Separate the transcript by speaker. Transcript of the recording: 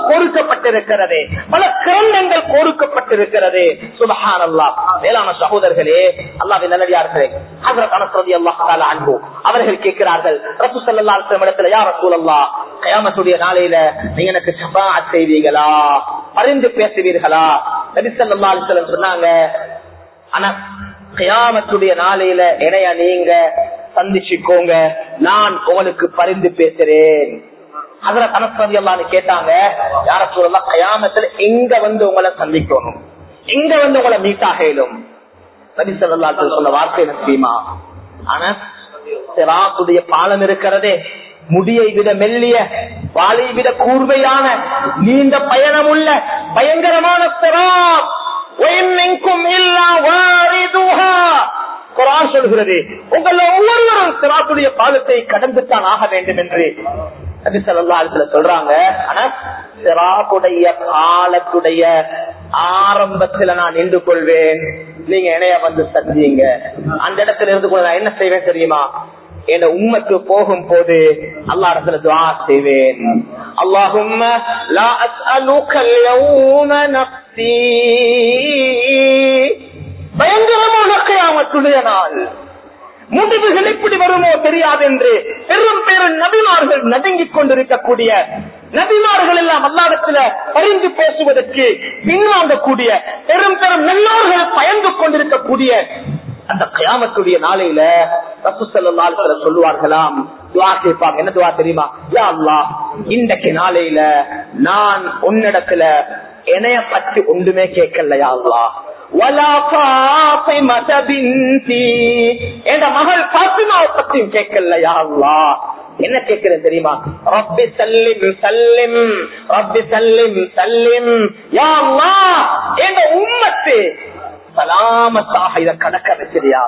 Speaker 1: கோருக்கப்பட்டிருக்கிறது, பல கிரந்தங்கள் கோருக்கப்பட்டிருக்கிறது. சுப்ஹானல்லாஹ். மேலான சகோதரர்களே, அல்லாஹ்வின் நல்லடியார்களே, ஹஜ்ரத் அனஸ் ரலியல்லாஹு தஆலா அன்ஹு அவர்கள் கேட்கிறார்கள், ரசூல் ஸல்லல்லாஹு அலைஹி வஸல்லம் இடத்துல, யா ரசூலல்லாஹ், கியாமத்துடைய நாளையில நீங்க எனக்கு ஷஃபாஅத் செய்வீங்களா, பரிந்து பேசுவீர்களா? நபி ஸல்லல்லாஹு அலைஹி வஸல்லம் சொன்னாங்க, அனஸ், கியாமத்துடைய நாளையில என்னைய நீங்க சந்திச்சுக்கோங்க, நான் உங்களுக்கு பரிந்து பேசுறேன். ஹஜ்ரத் அனஸ் ரலியல்லாஹு அன்ஹு கேட்டாங்க, யா ரசூலல்லாஹ், கியாமத்துல எங்க வந்து உங்களை சந்திக்கணும், எங்க வந்து உங்களை மீட் ஆகலும்? நபி ஸல்லல்லாஹு அலைஹி வஸல்லம் சொன்ன வார்த்தை என்ன தெரியுமா? அனஸ், சிராத்துடைய பாலம் இருக்கிறதே, முடியை விட மெல்லிய, வாளை விட கூர்மையான, நீண்ட பயணம் உள்ள பயங்கரமான சிராத். குர்ஆன் சொல்கிறது, உங்கள் ஒவ்வொருவரும் சிராத்துடைய பாலத்தை கடந்துத்தான் ஆக வேண்டும் என்று நபி ஸல்லல்லாஹு அலைஹி வஸல்லம் சொல்றாங்க. ஆனா சிராத்துடைய காலத்துடைய ஆரம்பத்துல நான் நின்று கொள்வேன், நீங்க என்னைய வந்து சந்திங்க. அந்த இடத்துல இருந்து கூட நான் என்ன செய்வேன் தெரியுமா? என் உம்மத்து போகும் போது அல்லாஹ் இடத்துல துஆ செய்வேன், அல்லாஹும்ம லா அஸ்அலுகல் யௌம நஃப்ஸி. பயங்கரமான கியாமத்துடைய நாள், முடிவுகள் எப்படி வருமோ தெரியாது என்று பெரும் பெரும் நபிமார்கள் நடுங்கிக் கொண்டிருக்கக்கூடிய, நபிமார்கள் எல்லாம் அல்லாஹ்விடத்துல பரிந்து பேசுவதற்கு பின்வாங்கக்கூடிய, பெரும் பெரும் நல்லோர்கள் பயந்து கொண்டிருக்கக்கூடிய அந்த கியாமத்துடைய நாளையில ரசூல் ஸல்லல்லாஹு அலைஹி வஸல்லம் சொல்லுவார்களாம், துஆ கேட்பாங்க. என்ன துஆ தெரியுமா? யா அல்லாஹ், இன்றைக்கு நாளையில நான் உன்னிடத்துல என்னைய பற்றி ஒன்றுமே கேட்கல யா அல்லாஹ், வலா ஃபாத்திமத பின்தி, என் மகள் ஃபாத்திமாவை பற்றியும் கேட்கல யா அல்லாஹ். என்ன கேட்கிறேன் தெரியுமா? ரப்பி சல்லிம் சல்லிம், ரப்பி சல்லிம் சல்லிம், யா அல்லாஹ், என் உம்மத்து சலாமத்தாக இதை கடக்க வச்சிருயா.